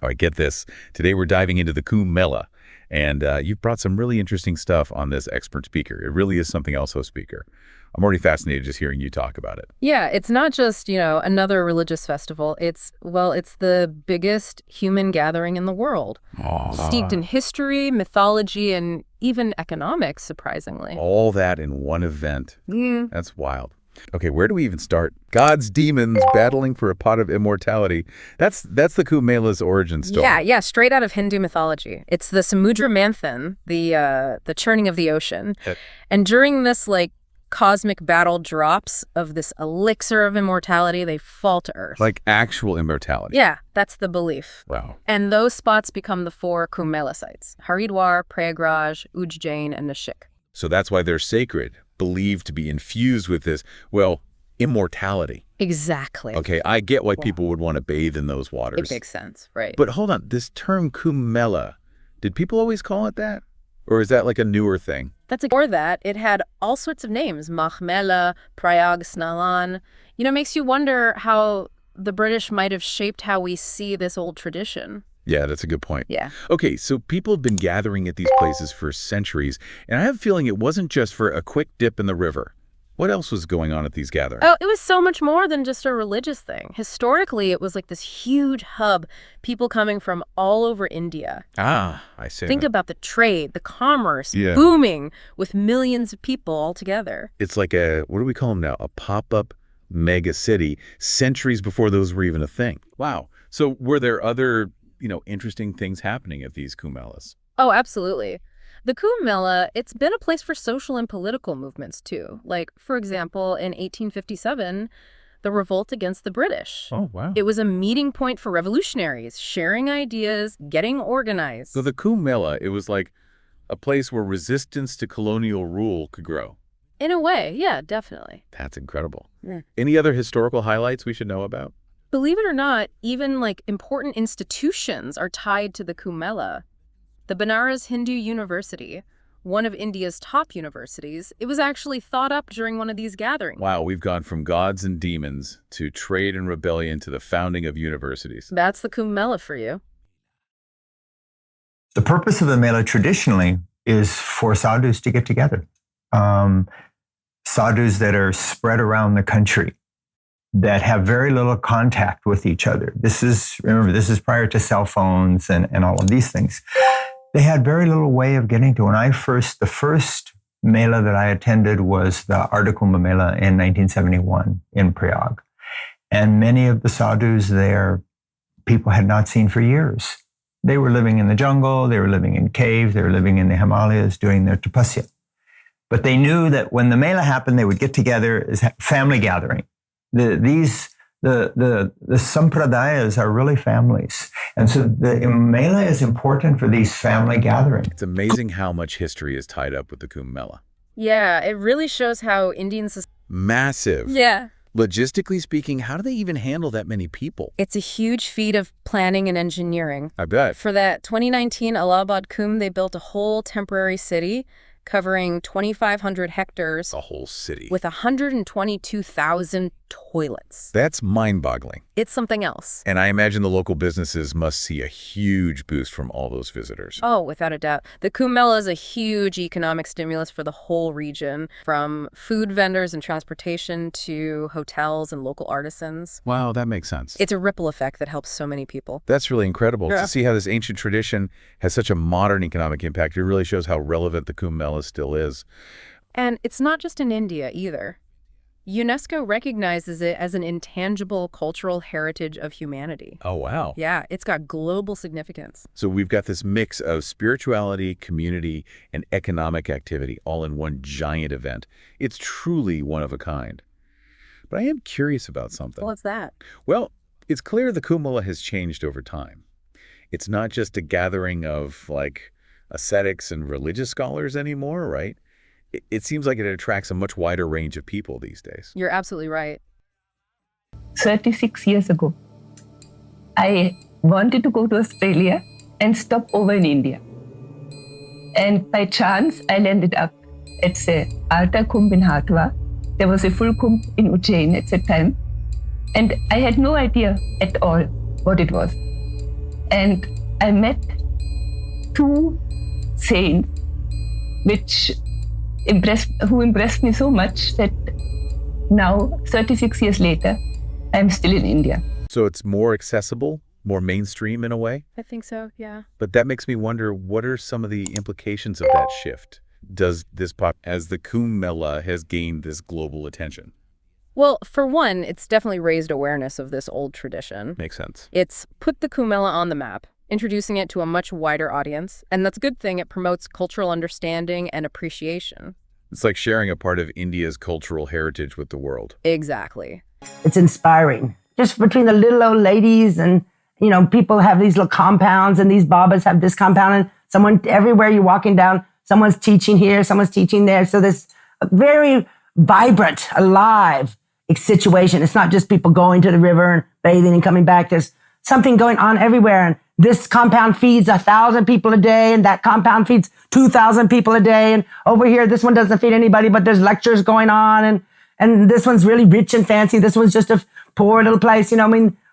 All right, get this. Today we're diving into the Kumbh Mela, and you've brought some really interesting stuff on this expert speaker. It really is something else, host speaker. I'm already fascinated just hearing you talk about it. Yeah, it's not just, another religious festival. It's the biggest human gathering in the world. Steeped in history, mythology, and even economics, surprisingly. All that in one event. Yeah. That's wild. Okay, where do we even start? God's demons battling for a pot of immortality. That's the Kumbh Mela's origin story. Yeah, straight out of Hindu mythology. It's the Samudra Manthan, the churning of the ocean. And during this, cosmic battle drops of this elixir of immortality, they fall to Earth. Like actual immortality. Yeah, that's the belief. Wow. And those spots become the 4 Kumbh Mela sites: Haridwar, Prayagraj, Ujjain, and Nashik. So that's why they're sacred, believed to be infused with this, immortality. Exactly. Okay, I get why people would want to bathe in those waters. It makes sense, right. But hold on, this term Kumbh Mela, did people always call it that? Or is that like a newer thing? Before that, it had all sorts of names: Maha Mela, Prayagraj Snan. Makes you wonder how the British might have shaped how we see this old tradition. Yeah, that's a good point. Yeah. Okay, so people have been gathering at these places for centuries, and I have a feeling it wasn't just for a quick dip in the river. What else was going on at these gatherings? Oh, it was so much more than just a religious thing. Historically, it was like this huge hub, people coming from all over India. Ah, I see. Think about the trade, the commerce, booming with millions of people all together. It's like what do we call them now? A pop-up mega city, centuries before those were even a thing. Wow. So were there other, interesting things happening at these Kumbh Melas? Oh, absolutely. The Kumbh Mela, it's been a place for social and political movements, too. Like, for example, in 1857, the revolt against the British. Oh, wow. It was a meeting point for revolutionaries, sharing ideas, getting organized. So the Kumbh Mela, it was like a place where resistance to colonial rule could grow. In a way, yeah, definitely. That's incredible. Yeah. Any other historical highlights we should know about? Believe it or not, even important institutions are tied to the Kumbh Mela. The Banaras Hindu University, one of India's top universities, it was actually thought up during one of these gatherings. Wow, we've gone from gods and demons to trade and rebellion to the founding of universities. That's the Kumbh Mela for you. The purpose of the Mela traditionally is for sadhus to get together. Sadhus that are spread around the country, that have very little contact with each other. This is prior to cell phones and all of these things. They had very little way of getting to. The first Mela that I attended was the Ardha Kumbh Mela in 1971 in Prayagraj. And many of the sadhus there, people had not seen for years. They were living in the jungle, they were living in caves, they were living in the Himalayas doing their tapasya. But they knew that when the Mela happened, they would get together as family gathering. The sampradayas are really families. And so the Mela is important for these family gatherings. It's amazing how much history is tied up with the Kumbh Mela. Yeah, it really shows how Indians... Massive. Yeah. Logistically speaking, how do they even handle that many people? It's a huge feat of planning and engineering. I bet. For that 2019 Allahabad Kumbh, they built a whole temporary city covering 2,500 hectares. A whole city. With 122,000 toilets. That's mind-boggling. It's something else. And I imagine the local businesses must see a huge boost from all those visitors. Oh, without a doubt. The Kumbh Mela is a huge economic stimulus for the whole region, from food vendors and transportation to hotels and local artisans. Wow, that makes sense. It's a ripple effect that helps so many people. That's really incredible. Yeah. To see how this ancient tradition has such a modern economic impact, it really shows how relevant the Kumbh Mela still is. And it's not just in India either. UNESCO recognizes it as an intangible cultural heritage of humanity. Oh, wow. Yeah, it's got global significance. So we've got this mix of spirituality, community, and economic activity all in one giant event. It's truly one of a kind. But I am curious about something. What's that? Well, it's clear the Kumbh Mela has changed over time. It's not just a gathering of, ascetics and religious scholars anymore, right? It seems like it attracts a much wider range of people these days. You're absolutely right. 36 years ago, I wanted to go to Australia and stop over in India. And by chance, I landed up at the Ardha Kumbh in Haridwar. There was a full Kumbh in Ujjain at that time. And I had no idea at all what it was. And I met two saints who impressed me so much that now, 36 years later, I'm still in India. So it's more accessible, more mainstream in a way? I think so, yeah. But that makes me wonder, what are some of the implications of that shift? Does this pop as the Kumbh Mela has gained this global attention? Well, for one, it's definitely raised awareness of this old tradition. Makes sense. It's put the Kumbh Mela on the map, introducing it to a much wider audience, and that's a good thing. It promotes cultural understanding and appreciation. It's like sharing a part of India's cultural heritage with the world. Exactly. It's inspiring. Just between the little old ladies and, people have these little compounds and these babas have this compound and someone, everywhere you're walking down, someone's teaching here, someone's teaching there. So this very vibrant, alive situation. It's not just people going to the river and bathing and coming back. There's something going on everywhere. And this compound feeds 1,000 people a day, and that compound feeds 2,000 people a day. And over here, this one doesn't feed anybody, but there's lectures going on. And this one's really rich and fancy. This one's just a poor little place,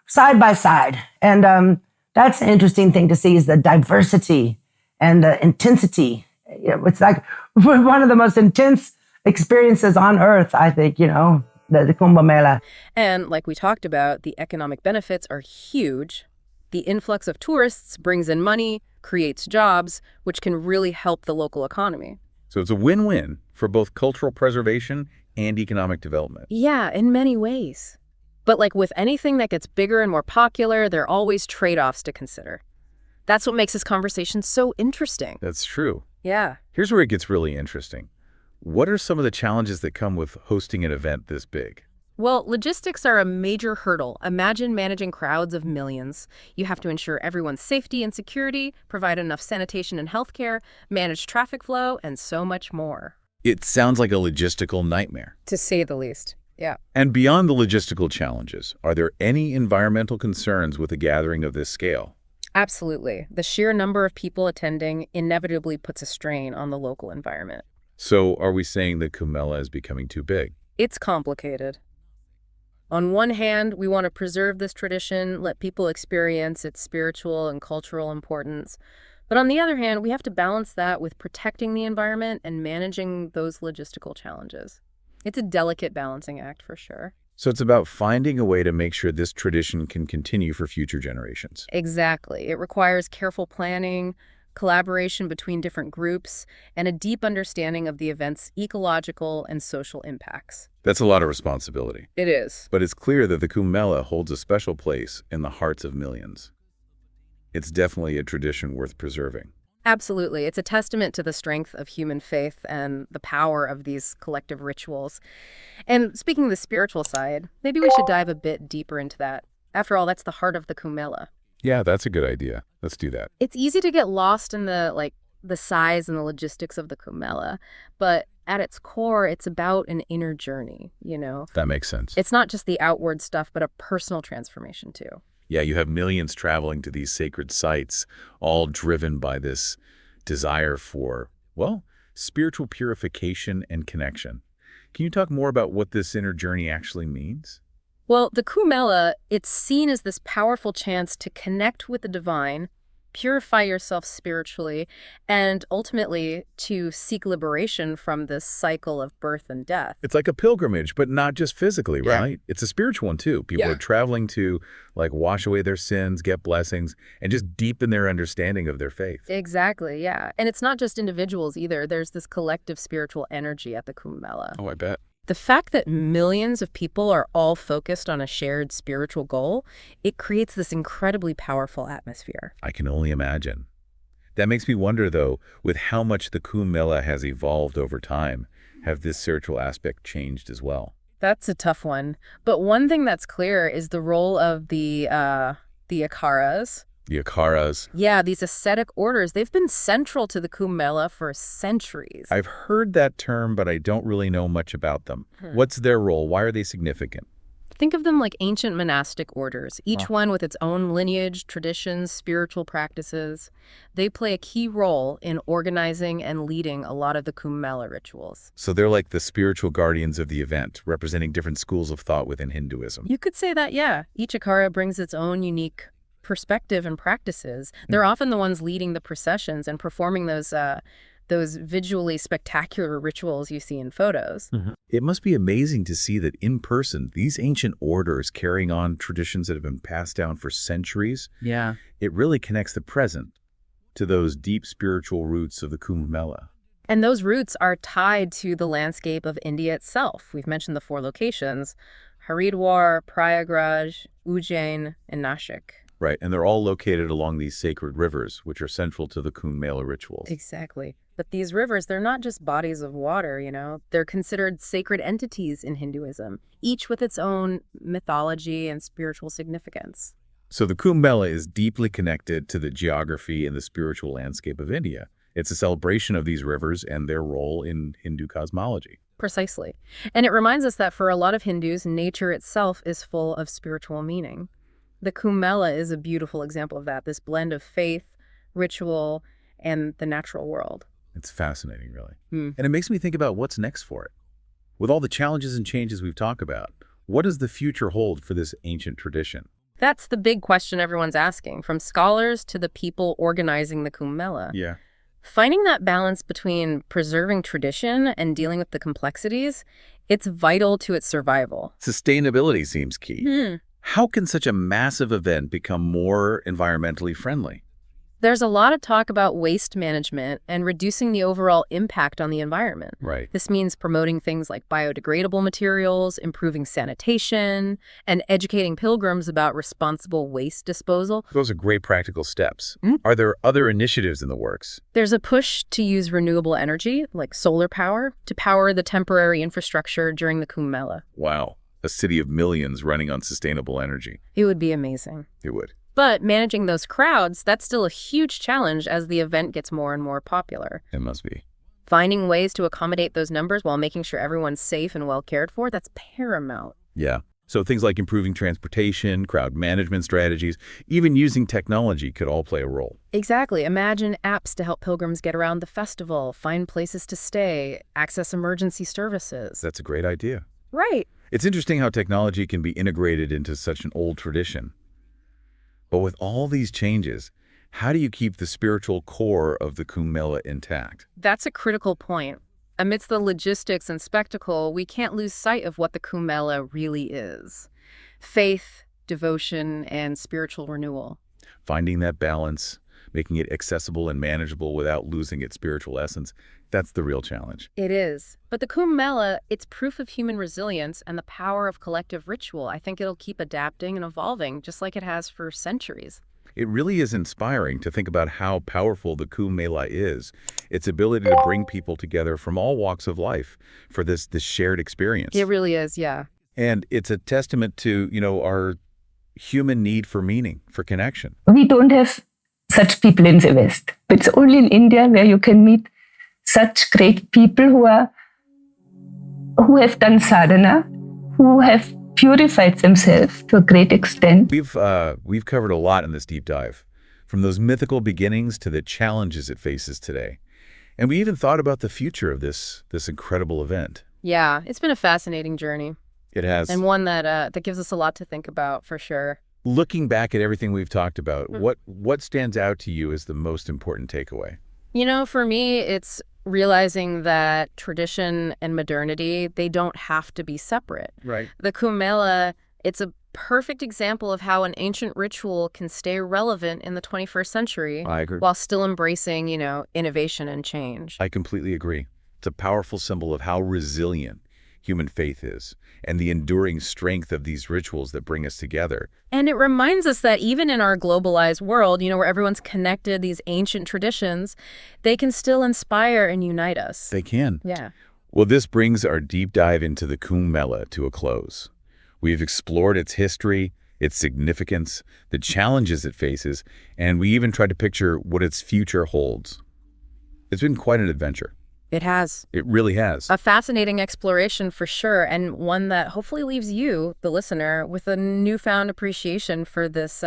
side by side. And that's an interesting thing to see, is the diversity and the intensity. It's like one of the most intense experiences on earth, I think, the Kumbh Mela. And like we talked about, the economic benefits are huge. The influx of tourists brings in money, creates jobs, which can really help the local economy. So it's a win-win for both cultural preservation and economic development. Yeah, in many ways. But like with anything that gets bigger and more popular, there are always trade-offs to consider. That's what makes this conversation so interesting. That's true. Yeah. Here's where it gets really interesting. What are some of the challenges that come with hosting an event this big? Well, logistics are a major hurdle. Imagine managing crowds of millions. You have to ensure everyone's safety and security, provide enough sanitation and healthcare, manage traffic flow, and so much more. It sounds like a logistical nightmare. To say the least. Yeah. And beyond the logistical challenges, are there any environmental concerns with a gathering of this scale? Absolutely. The sheer number of people attending inevitably puts a strain on the local environment. So are we saying that Kumbh Mela is becoming too big? It's complicated. On one hand, we want to preserve this tradition, let people experience its spiritual and cultural importance. But on the other hand, we have to balance that with protecting the environment and managing those logistical challenges. It's a delicate balancing act for sure. So it's about finding a way to make sure this tradition can continue for future generations. Exactly. It requires careful planning, collaboration between different groups, and a deep understanding of the event's ecological and social impacts. That's a lot of responsibility. It is. But it's clear that the Kumbh Mela holds a special place in the hearts of millions. It's definitely a tradition worth preserving. Absolutely. It's a testament to the strength of human faith and the power of these collective rituals. And speaking of the spiritual side, maybe we should dive a bit deeper into that. After all, that's the heart of the Kumbh Mela. Yeah, that's a good idea. Let's do that. It's easy to get lost in the size and the logistics of the Kumbh Mela, but at its core, it's about an inner journey, That makes sense. It's not just the outward stuff, but a personal transformation too. Yeah, you have millions traveling to these sacred sites, all driven by this desire for, spiritual purification and connection. Can you talk more about what this inner journey actually means? Well, the Kumbh Mela, it's seen as this powerful chance to connect with the divine, purify yourself spiritually, and ultimately to seek liberation from this cycle of birth and death. It's like a pilgrimage, but not just physically, Yeah. right? It's a spiritual one too. People Yeah. are traveling to wash away their sins, get blessings, and just deepen their understanding of their faith. Exactly, yeah. And it's not just individuals either. There's this collective spiritual energy at the Kumbh Mela. Oh, I bet. The fact that millions of people are all focused on a shared spiritual goal, it creates this incredibly powerful atmosphere. I can only imagine. That makes me wonder, though, with how much the Kumbh Mela has evolved over time, have this spiritual aspect changed as well? That's a tough one. But one thing that's clear is the role of the Akharas. The Akharas. Yeah, these ascetic orders, they've been central to the Kumbh Mela for centuries. I've heard that term, but I don't really know much about them. What's their role? Why are they significant? Think of them like ancient monastic orders, each one with its own lineage, traditions, spiritual practices. They play a key role in organizing and leading a lot of the Kumbh Mela rituals. So they're like the spiritual guardians of the event, representing different schools of thought within Hinduism. You could say that, yeah. Each Akhara brings its own unique perspective and practices. They're often the ones leading the processions and performing those visually spectacular rituals you see in photos. It must be amazing to see that in person, these ancient orders carrying on traditions that have been passed down for centuries. Yeah. It really connects the present to those deep spiritual roots of the Kumbh Mela. And those roots are tied to the landscape of India itself. We've mentioned the 4 locations: Haridwar, Prayagraj, Ujjain, and Nashik. Right, and they're all located along these sacred rivers, which are central to the Kumbh Mela rituals. Exactly. But these rivers, they're not just bodies of water, you know. They're considered sacred entities in Hinduism, each with its own mythology and spiritual significance. So the Kumbh Mela is deeply connected to the geography and the spiritual landscape of India. It's a celebration of these rivers and their role in Hindu cosmology. Precisely. And it reminds us that for a lot of Hindus, nature itself is full of spiritual meaning. The Kumbh Mela is a beautiful example of that, this blend of faith, ritual, and the natural world. It's fascinating, really. And it makes me think about what's next for it. With all the challenges and changes we've talked about, what does the future hold for this ancient tradition? That's the big question everyone's asking, from scholars to the people organizing the Kumbh Mela. Yeah. Finding that balance between preserving tradition and dealing with the complexities, it's vital to its survival. Sustainability seems key. How can such a massive event become more environmentally friendly? There's a lot of talk about waste management and reducing the overall impact on the environment. Right. This means promoting things like biodegradable materials, improving sanitation, and educating pilgrims about responsible waste disposal. Those are great practical steps. Are there other initiatives in the works? There's a push to use renewable energy, like solar power, to power the temporary infrastructure during the Kumbh Mela. Wow. A city of millions running on sustainable energy. It would be amazing. It would. But managing those crowds, that's still a huge challenge as the event gets more and more popular. It must be. Finding ways to accommodate those numbers while making sure everyone's safe and well cared for, that's paramount. Yeah. So things like improving transportation, crowd management strategies, even using technology could all play a role. Exactly. Imagine apps to help pilgrims get around the festival, find places to stay, access emergency services. That's a great idea. Right. It's interesting how technology can be integrated into such an old tradition. But with all these changes, how do you keep the spiritual core of the Kumbh Mela intact? That's a critical point. Amidst the logistics and spectacle, we can't lose sight of what the Kumbh Mela really is: faith, devotion, and spiritual renewal. Finding that balance, making it accessible and manageable without losing its spiritual essence, that's the real challenge. It is. But the Kumbh Mela, it's proof of human resilience and the power of collective ritual. I think it'll keep adapting and evolving, just like it has for centuries. It really is inspiring to think about how powerful the Kumbh Mela is, its ability to bring people together from all walks of life for this shared experience. It really is, yeah. And it's a testament to, our human need for meaning, for connection. We don't have such people in the West. It's only in India where you can meet such great people who have done sadhana, who have purified themselves to a great extent. We've covered a lot in this deep dive, from those mythical beginnings to the challenges it faces today. And we even thought about the future of this incredible event. Yeah, it's been a fascinating journey. It has. And one that gives us a lot to think about, for sure. Looking back at everything we've talked about, what stands out to you as the most important takeaway? For me, it's realizing that tradition and modernity, they don't have to be separate. Right. The Kumbh Mela, it's a perfect example of how an ancient ritual can stay relevant in the 21st century. I agree. While still embracing, innovation and change. I completely agree. It's a powerful symbol of how resilient human faith is and the enduring strength of these rituals that bring us together. And it reminds us that even in our globalized world, where everyone's connected, these ancient traditions, they can still inspire and unite us. They can. Yeah. Well, this brings our deep dive into the Kumbh Mela to a close. We've explored its history, its significance, the challenges it faces, and we even tried to picture what its future holds. It's been quite an adventure. It has. It really has. A fascinating exploration for sure, and one that hopefully leaves you, the listener, with a newfound appreciation for this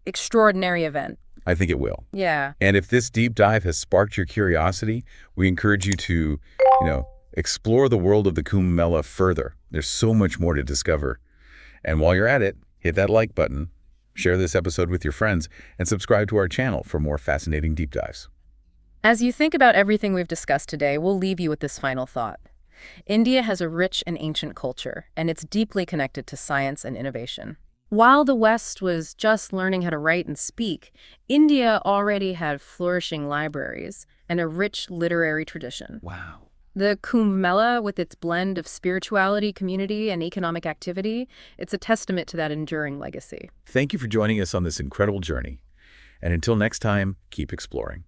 extraordinary event. I think it will. Yeah. And if this deep dive has sparked your curiosity, we encourage you to, explore the world of the Kumbh Mela further. There's so much more to discover. And while you're at it, hit that like button, Share this episode with your friends and subscribe to our channel for more fascinating deep dives. As you think about everything we've discussed today, we'll leave you with this final thought. India has a rich and ancient culture, and it's deeply connected to science and innovation. While the West was just learning how to write and speak, India already had flourishing libraries and a rich literary tradition. Wow. The Kumbh Mela, with its blend of spirituality, community, and economic activity, it's a testament to that enduring legacy. Thank you for joining us on this incredible journey. And until next time, keep exploring.